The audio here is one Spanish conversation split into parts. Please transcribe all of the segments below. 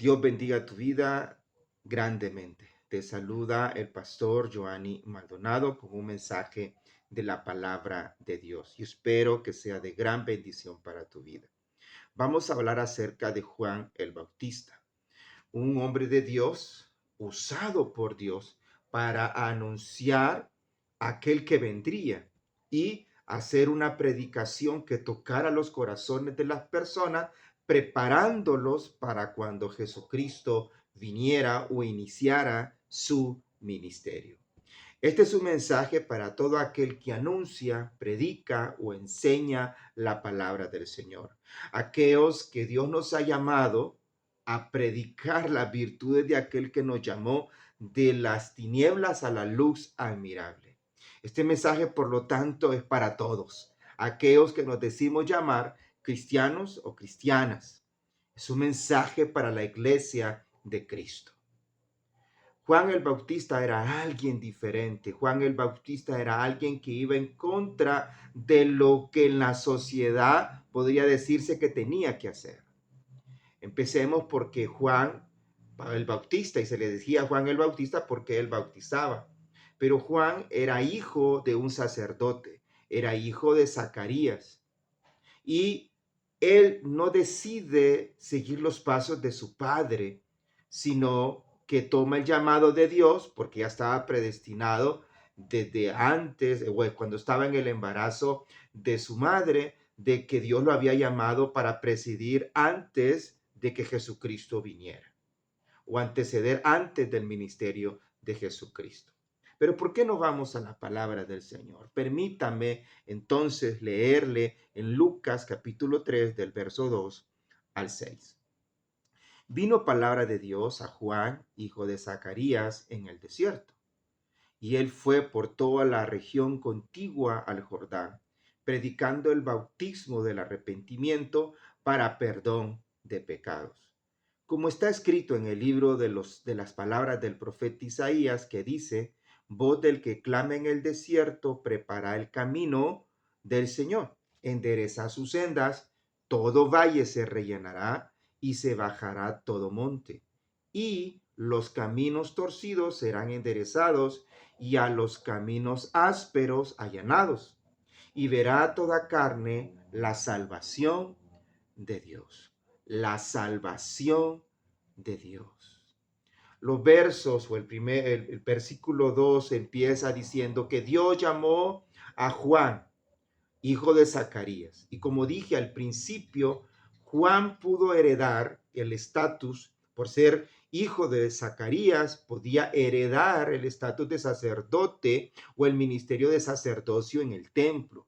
Dios bendiga tu vida grandemente. Te saluda el pastor Joanny Maldonado con un mensaje de la palabra de Dios. Y espero que sea de gran bendición para tu vida. Vamos a hablar acerca de Juan el Bautista, un hombre de Dios usado por Dios para anunciar aquel que vendría y hacer una predicación que tocara los corazones de las personas, preparándolos para cuando Jesucristo viniera o iniciara su ministerio. Este es un mensaje para todo aquel que anuncia, predica o enseña la palabra del Señor. Aquellos que Dios nos ha llamado a predicar las virtudes de aquel que nos llamó de las tinieblas a la luz admirable. Este mensaje, por lo tanto, es para todos, aquellos que nos decimos llamar cristianos o cristianas. Es un mensaje para la iglesia de Cristo. Juan el Bautista era alguien diferente. Juan el Bautista era alguien que iba en contra de lo que en la sociedad podría decirse que tenía que hacer. Empecemos porque Juan el Bautista, y se le decía Juan el Bautista porque él bautizaba, pero Juan era hijo de un sacerdote, era hijo de Zacarías, y él no decide seguir los pasos de su padre, sino que toma el llamado de Dios, porque ya estaba predestinado desde antes, cuando estaba en el embarazo de su madre, de que Dios lo había llamado para presidir antes de que Jesucristo viniera, o anteceder antes del ministerio de Jesucristo. Pero ¿por qué no vamos a la palabra del Señor? Permítame entonces leerle en Lucas capítulo 3 del verso 2 al 6. Vino palabra de Dios a Juan, hijo de Zacarías, en el desierto, y él fue por toda la región contigua al Jordán, predicando el bautismo del arrepentimiento para perdón de pecados. Como está escrito en el libro de las palabras del profeta Isaías, que dice: voz del que clama en el desierto, prepara el camino del Señor, endereza sus sendas, todo valle se rellenará y se bajará todo monte, y los caminos torcidos serán enderezados, y a los caminos ásperos allanados, y verá toda carne la salvación de Dios. La salvación de Dios. Los versos o el versículo 2 empieza diciendo que Dios llamó a Juan, hijo de Zacarías. Y como dije al principio, Juan pudo heredar el estatus por ser hijo de Zacarías, podía heredar el estatus de sacerdote o el ministerio de sacerdocio en el templo.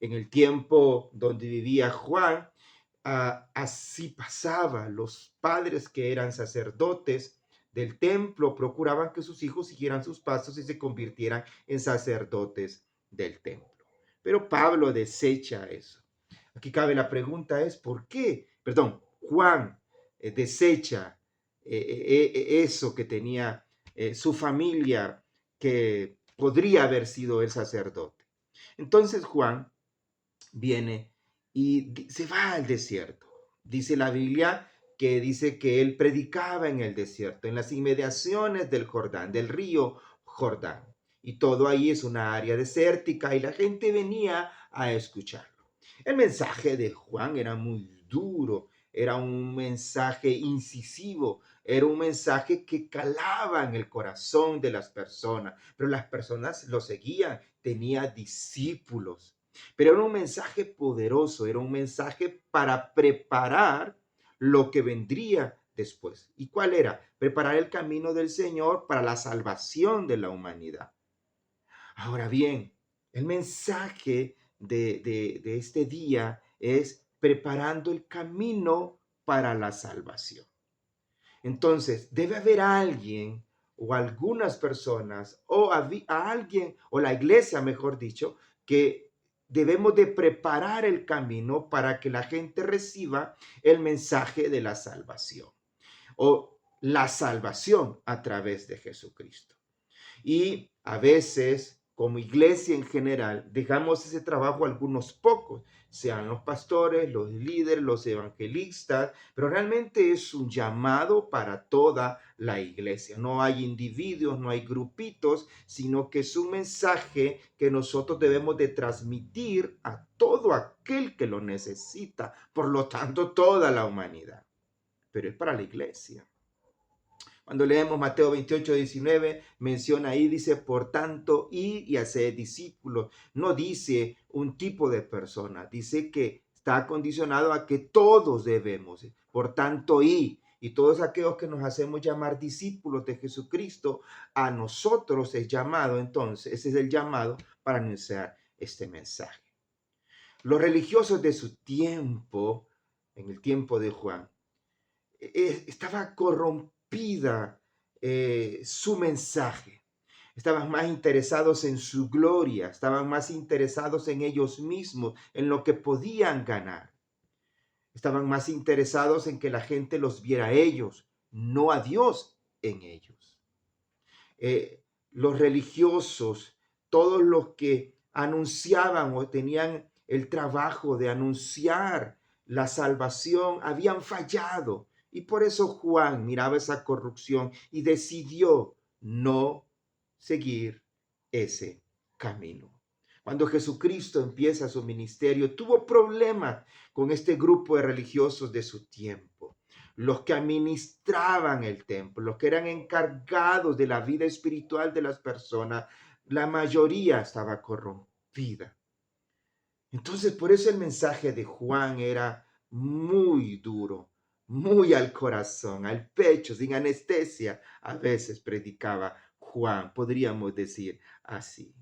En el tiempo donde vivía Juan, así pasaba. Los padres que eran sacerdotes del templo procuraban que sus hijos siguieran sus pasos y se convirtieran en sacerdotes del templo. Pero Pablo desecha eso. Aquí cabe la pregunta es, ¿por qué? Perdón, Juan desecha eso que tenía su familia, que podría haber sido el sacerdote. Entonces Juan viene y se va al desierto. Dice la Biblia que dice que él predicaba en el desierto, en las inmediaciones del Jordán, del río Jordán. Y todo ahí es una área desértica y la gente venía a escucharlo. El mensaje de Juan era muy duro, era un mensaje incisivo, era un mensaje que calaba en el corazón de las personas, pero las personas lo seguían, tenía discípulos. Pero era un mensaje poderoso, era un mensaje para preparar lo que vendría después. ¿Y cuál era? Preparar el camino del Señor para la salvación de la humanidad. Ahora bien, el mensaje de este día es preparando el camino para la salvación. Entonces, debe haber alguien o algunas personas o a alguien o la iglesia, mejor dicho, que debemos de preparar el camino para que la gente reciba el mensaje de la salvación o la salvación a través de Jesucristo. Y a veces como iglesia en general, dejamos ese trabajo a algunos pocos, sean los pastores, los líderes, los evangelistas, pero realmente es un llamado para toda la iglesia. No hay individuos, no hay grupitos, sino que es un mensaje que nosotros debemos de transmitir a todo aquel que lo necesita, por lo tanto, toda la humanidad. Pero es para la iglesia. Cuando leemos Mateo 28, 19, menciona ahí, dice, por tanto, ir y hacer discípulos. No dice un tipo de persona, dice que está condicionado a que todos debemos. Por tanto, ir. Y todos aquellos que nos hacemos llamar discípulos de Jesucristo, a nosotros es llamado, entonces, ese es el llamado para anunciar este mensaje. Los religiosos de su tiempo, en el tiempo de Juan, estaba corrompida su mensaje. Estaban más interesados en su gloria, estaban más interesados en ellos mismos, en lo que podían ganar. Estaban más interesados en que la gente los viera a ellos, no a Dios en ellos. Los religiosos, todos los que anunciaban o tenían el trabajo de anunciar la salvación, habían fallado. Y por eso Juan miraba esa corrupción y decidió no seguir ese camino. Cuando Jesucristo empieza su ministerio, tuvo problemas con este grupo de religiosos de su tiempo, los que administraban el templo, los que eran encargados de la vida espiritual de las personas. La mayoría estaba corrompida. Entonces, por eso el mensaje de Juan era muy duro, muy al corazón, al pecho, sin anestesia. A veces predicaba Juan, podríamos decir así.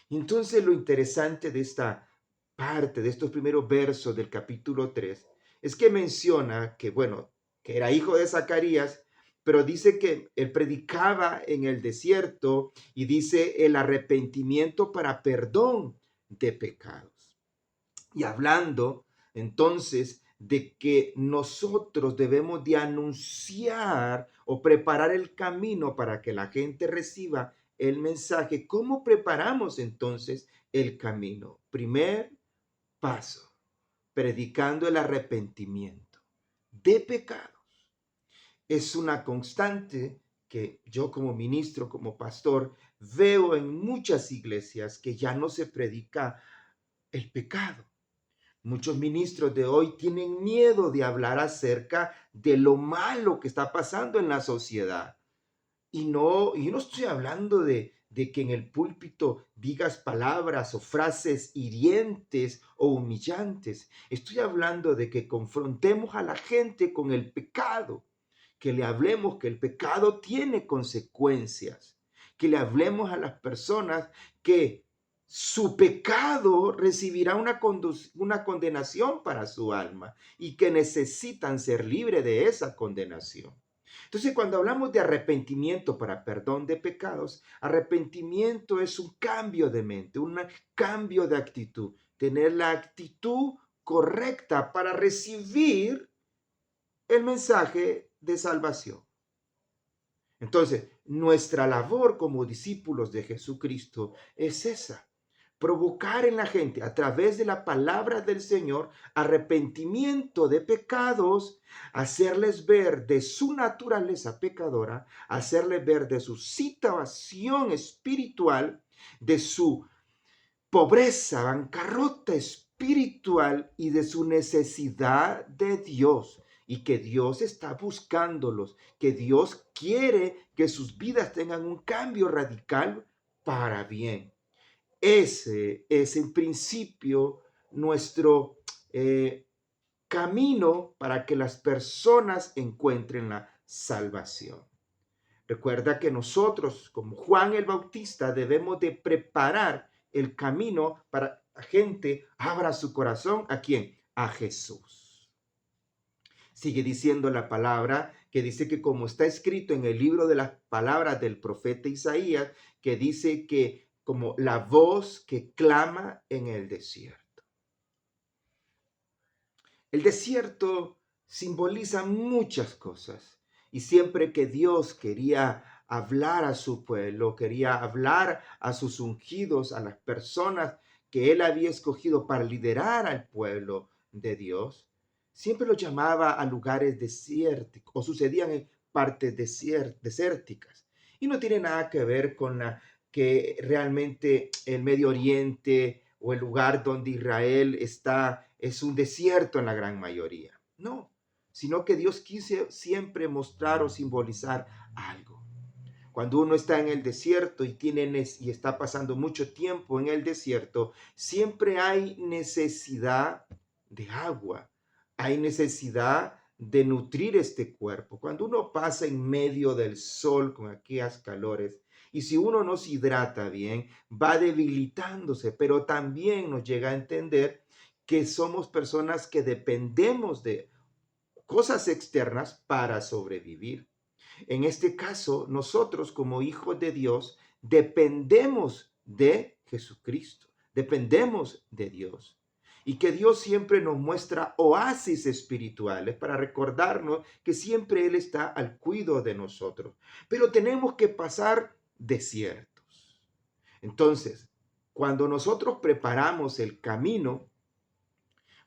Entonces, lo interesante de esta parte, de estos primeros versos del capítulo 3, es que menciona que, bueno, que era hijo de Zacarías, pero dice que él predicaba en el desierto y dice el arrepentimiento para perdón de pecados. Y hablando entonces de que nosotros debemos de anunciar o preparar el camino para que la gente reciba el mensaje. ¿Cómo preparamos entonces el camino? Primer paso, predicando el arrepentimiento de pecados. Es una constante que yo como ministro, como pastor, veo en muchas iglesias que ya no se predica el pecado. Muchos ministros de hoy tienen miedo de hablar acerca de lo malo que está pasando en la sociedad. Y yo no estoy hablando de que en el púlpito digas palabras o frases hirientes o humillantes. Estoy hablando de que confrontemos a la gente con el pecado, que le hablemos que el pecado tiene consecuencias, que le hablemos a las personas que su pecado recibirá una condenación para su alma y que necesitan ser libres de esa condenación. Entonces, cuando hablamos de arrepentimiento para perdón de pecados, arrepentimiento es un cambio de mente, un cambio de actitud, tener la actitud correcta para recibir el mensaje de salvación. Entonces, nuestra labor como discípulos de Jesucristo es esa: provocar en la gente a través de la palabra del Señor arrepentimiento de pecados, hacerles ver de su naturaleza pecadora, hacerles ver de su situación espiritual, de su pobreza, bancarrota espiritual y de su necesidad de Dios. Y que Dios está buscándolos, que Dios quiere que sus vidas tengan un cambio radical para bien. Ese es en principio nuestro camino para que las personas encuentren la salvación. Recuerda que nosotros, como Juan el Bautista, debemos de preparar el camino para que la gente abra su corazón. ¿A quién? A Jesús. Sigue diciendo la palabra que dice que, como está escrito en el libro de las palabras del profeta Isaías, que dice que como la voz que clama en el desierto. El desierto simboliza muchas cosas y siempre que Dios quería hablar a su pueblo, quería hablar a sus ungidos, a las personas que él había escogido para liderar al pueblo de Dios, siempre los llamaba a lugares desérticos o sucedían en partes desérticas. Y no tiene nada que ver con que realmente el Medio Oriente o el lugar donde Israel está es un desierto en la gran mayoría. No, sino que Dios quiso siempre mostrar o simbolizar algo. Cuando uno está en el desierto y está pasando mucho tiempo en el desierto, siempre hay necesidad de agua, hay necesidad de nutrir este cuerpo. Cuando uno pasa en medio del sol con aquellas calores, y si uno no se hidrata bien, va debilitándose, pero también nos llega a entender que somos personas que dependemos de cosas externas para sobrevivir. En este caso, nosotros como hijos de Dios dependemos de Jesucristo, dependemos de Dios. Y que Dios siempre nos muestra oasis espirituales para recordarnos que siempre Él está al cuidado de nosotros. Pero tenemos que pasar desiertos. Entonces, cuando nosotros preparamos el camino,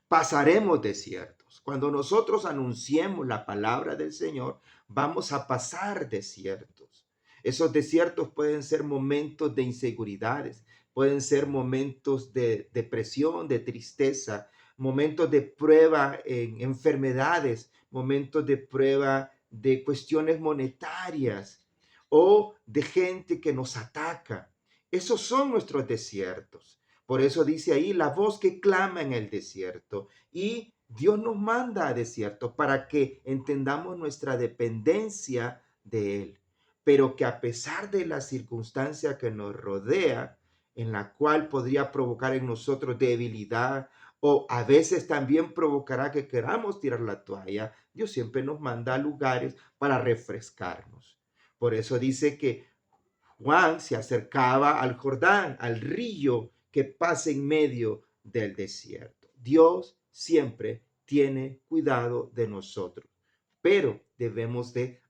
pasaremos desiertos. Cuando nosotros anunciemos la palabra del Señor, vamos a pasar desiertos. Esos desiertos pueden ser momentos de inseguridades, pueden ser momentos de depresión, de tristeza, momentos de prueba en enfermedades, momentos de prueba de cuestiones monetarias o de gente que nos ataca. Esos son nuestros desiertos. Por eso dice ahí la voz que clama en el desierto. Y Dios nos manda a desierto para que entendamos nuestra dependencia de Él. Pero que a pesar de la circunstancia que nos rodea, en la cual podría provocar en nosotros debilidad o a veces también provocará que queramos tirar la toalla, Dios siempre nos manda a lugares para refrescarnos. Por eso dice que Juan se acercaba al Jordán, al río que pasa en medio del desierto. Dios siempre tiene cuidado de nosotros, pero debemos de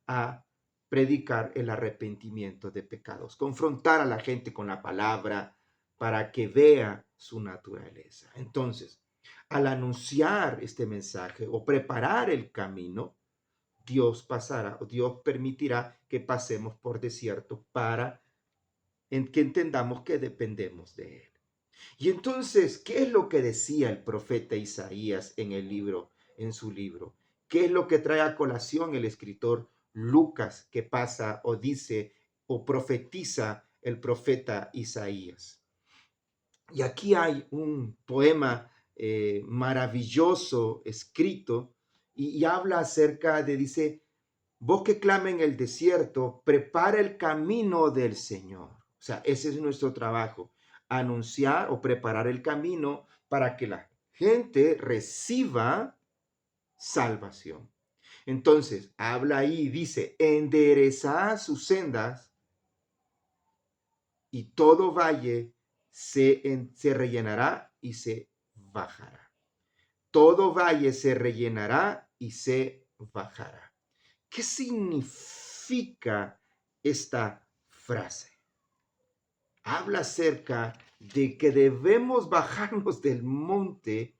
predicar el arrepentimiento de pecados, confrontar a la gente con la palabra para que vea su naturaleza. Entonces, al anunciar este mensaje o preparar el camino, Dios pasará o Dios permitirá que pasemos por desierto para que entendamos que dependemos de Él. Y entonces, ¿qué es lo que decía el profeta Isaías en su libro? ¿Qué es lo que trae a colación el escritor Lucas que pasa o dice o profetiza el profeta Isaías? Y aquí hay un poema maravilloso escrito y habla acerca de, dice, vos que clama en el desierto, prepara el camino del Señor. O sea, ese es nuestro trabajo, anunciar o preparar el camino para que la gente reciba salvación. Entonces, habla ahí, dice, enderezad sus sendas y todo valle se rellenará y se bajará. Todo valle se rellenará y se bajará. ¿Qué significa esta frase? Habla acerca de que debemos bajarnos del monte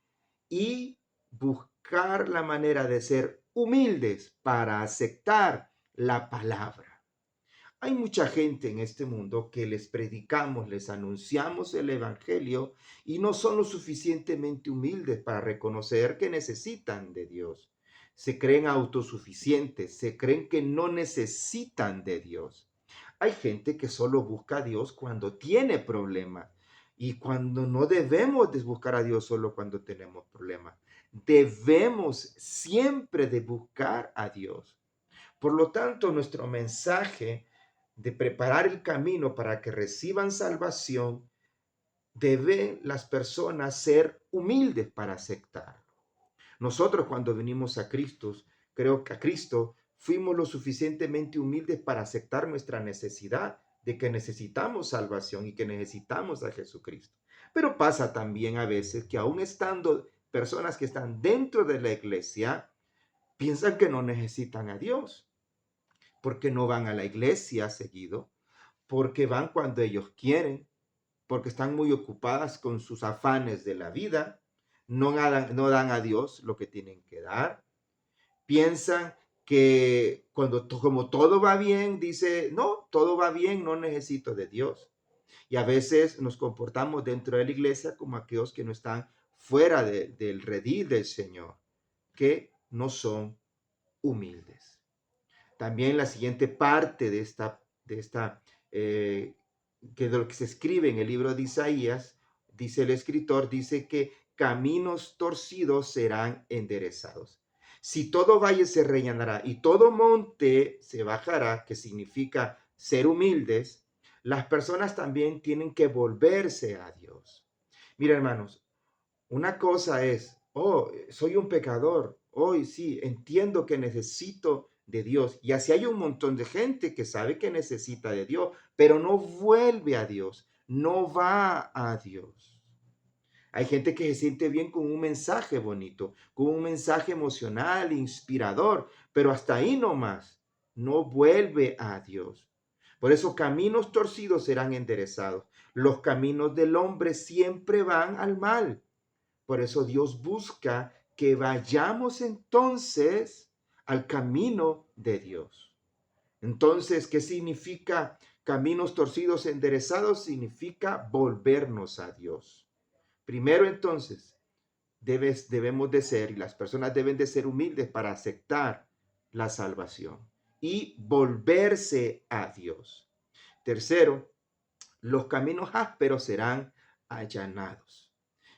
y buscar la manera de ser humildes para aceptar la palabra. Hay mucha gente en este mundo que les predicamos, les anunciamos el evangelio y no son lo suficientemente humildes para reconocer que necesitan de Dios. Se creen autosuficientes, se creen que no necesitan de Dios. Hay gente que solo busca a Dios cuando tiene problemas y cuando no debemos de buscar a Dios solo cuando tenemos problemas. Debemos siempre de buscar a Dios. Por lo tanto, nuestro mensaje de preparar el camino para que reciban salvación, deben las personas ser humildes para aceptarlo. Nosotros cuando venimos a Cristo, creo que a Cristo, fuimos lo suficientemente humildes para aceptar nuestra necesidad de que necesitamos salvación y que necesitamos a Jesucristo. Pero pasa también a veces que aún estando personas que están dentro de la iglesia, piensan que no necesitan a Dios. porque no van a la iglesia seguido, porque van cuando ellos quieren, porque están muy ocupadas con sus afanes de la vida, no dan a Dios lo que tienen que dar. Piensan que como todo va bien, dice, no, todo va bien, no necesito de Dios. Y a veces nos comportamos dentro de la iglesia como aquellos que no están fuera del redil del Señor, que no son humildes. También la siguiente parte eh, que de lo que se escribe en el libro de Isaías, dice el escritor, dice que caminos torcidos serán enderezados. Si todo valle se rellenará y todo monte se bajará, que significa ser humildes, las personas también tienen que volverse a Dios. Mira, hermanos, una cosa es, oh, soy un pecador, hoy sí, entiendo que necesito de Dios. Y así hay un montón de gente que sabe que necesita de Dios, pero no vuelve a Dios, no va a Dios. Hay gente que se siente bien con un mensaje bonito, con un mensaje emocional, inspirador, pero hasta ahí nomás, no vuelve a Dios. Por eso caminos torcidos serán enderezados. Los caminos del hombre siempre van al mal. Por eso Dios busca que vayamos entonces al camino de Dios. Entonces, ¿qué significa caminos torcidos enderezados? Significa volvernos a Dios. Primero entonces, debemos de ser, y las personas deben de ser humildes para aceptar la salvación y volverse a Dios. Tercero, los caminos ásperos serán allanados.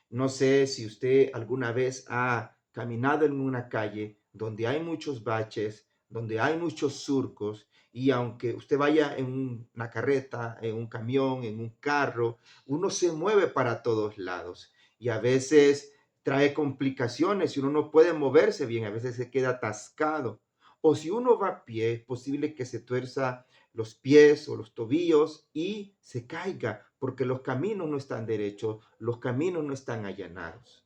No sé si usted alguna vez ha caminado en una calle donde hay muchos baches, donde hay muchos surcos, y aunque usted vaya en una carreta, en un camión, en un carro, uno se mueve para todos lados y a veces trae complicaciones y uno no puede moverse bien, a veces se queda atascado. O si uno va a pie, es posible que se tuerza los pies o los tobillos y se caiga porque los caminos no están derechos, los caminos no están allanados.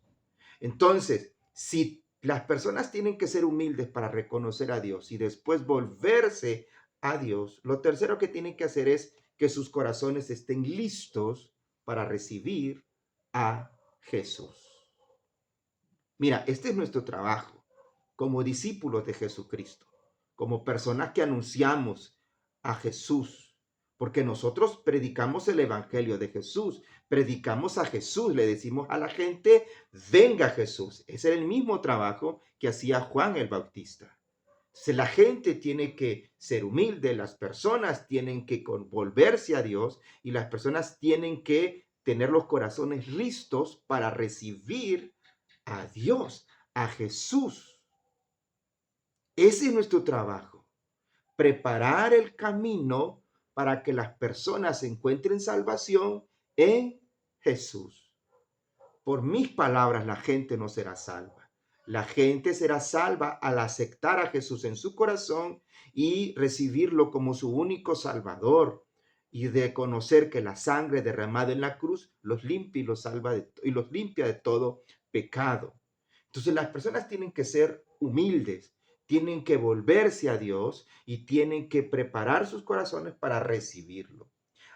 Entonces, si las personas tienen que ser humildes para reconocer a Dios y después volverse a Dios, lo tercero que tienen que hacer es que sus corazones estén listos para recibir a Jesús. Mira, este es nuestro trabajo como discípulos de Jesucristo, como personas que anunciamos a Jesús, porque nosotros predicamos el Evangelio de Jesús, predicamos a Jesús, le decimos a la gente, venga Jesús. Ese era el mismo trabajo que hacía Juan el Bautista. Entonces, la gente tiene que ser humilde, las personas tienen que volverse a Dios y las personas tienen que tener los corazones listos para recibir a Dios, a Jesús. Ese es nuestro trabajo, preparar el camino para que las personas encuentren salvación en Jesús. Por mis palabras, la gente no será salva. La gente será salva al aceptar a Jesús en su corazón y recibirlo como su único Salvador y de conocer que la sangre derramada en la cruz los limpia y los salva y los limpia de todo pecado. Entonces las personas tienen que ser humildes, tienen que volverse a Dios y tienen que preparar sus corazones para recibirlo.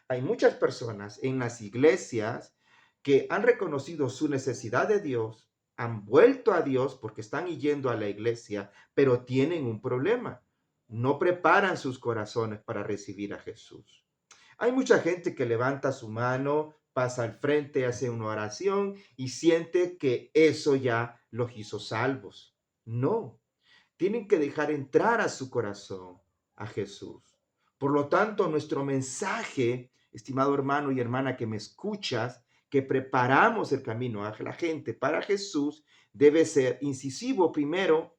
Hay muchas personas en las iglesias que han reconocido su necesidad de Dios, han vuelto a Dios porque están yendo a la iglesia, pero tienen un problema. No preparan sus corazones para recibir a Jesús. Hay mucha gente que levanta su mano, pasa al frente, hace una oración y siente que eso ya los hizo salvos. No, tienen que dejar entrar a su corazón a Jesús. Por lo tanto, nuestro mensaje, estimado hermano y hermana que me escuchas, que preparamos el camino a la gente para Jesús, debe ser incisivo primero,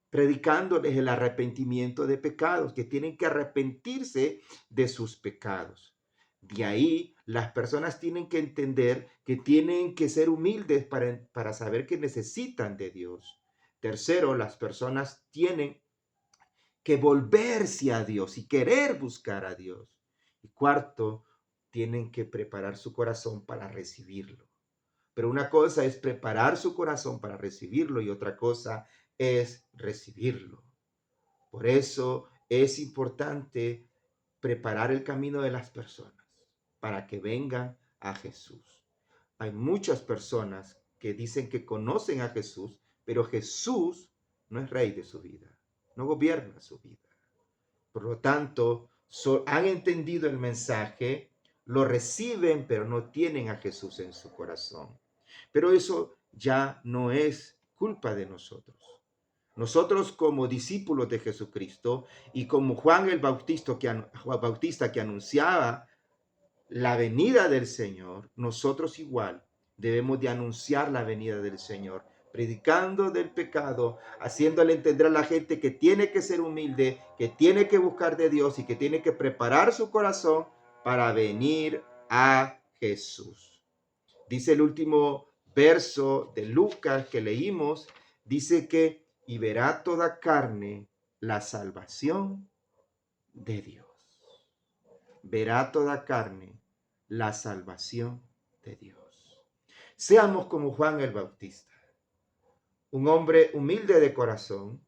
predicándoles el arrepentimiento de pecados, que tienen que arrepentirse de sus pecados. De ahí, las personas tienen que entender que tienen que ser humildes para saber que necesitan de Dios. Tercero, las personas tienen que volverse a Dios y querer buscar a Dios. Y cuarto, tienen que preparar su corazón para recibirlo. Pero una cosa es preparar su corazón para recibirlo y otra cosa es recibirlo. Por eso es importante preparar el camino de las personas para que vengan a Jesús. Hay muchas personas que dicen que conocen a Jesús, pero Jesús no es rey de su vida, no gobierna su vida. Por lo tanto, han entendido el mensaje, lo reciben, pero no tienen a Jesús en su corazón. Pero eso ya no es culpa de nosotros. Nosotros como discípulos de Jesucristo y como Juan el Bautista que anunciaba la venida del Señor, nosotros igual debemos de anunciar la venida del Señor, predicando del pecado, haciéndole entender a la gente que tiene que ser humilde, que tiene que buscar de Dios y que tiene que preparar su corazón para venir a Jesús. Dice el último verso de Lucas que leímos, dice que y verá toda carne la salvación de Dios. Verá toda carne la salvación de Dios. Seamos como Juan el Bautista, un hombre humilde de corazón,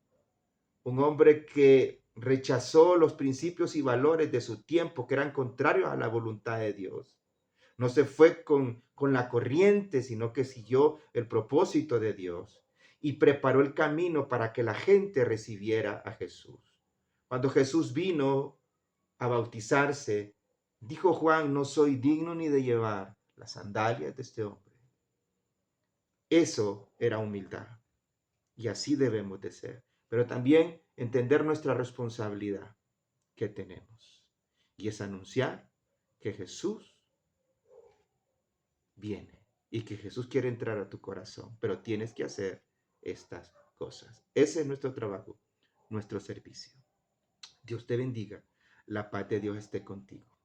un hombre que rechazó los principios y valores de su tiempo que eran contrarios a la voluntad de Dios. No se fue con la corriente, sino que siguió el propósito de Dios y preparó el camino para que la gente recibiera a Jesús. Cuando Jesús vino a bautizarse, dijo Juan, no soy digno ni de llevar las sandalias de este hombre. Eso era humildad y así debemos de ser. Pero también entender nuestra responsabilidad que tenemos y es anunciar que Jesús viene y que Jesús quiere entrar a tu corazón, pero tienes que hacer estas cosas. Ese es nuestro trabajo, nuestro servicio. Dios te bendiga. La paz de Dios esté contigo.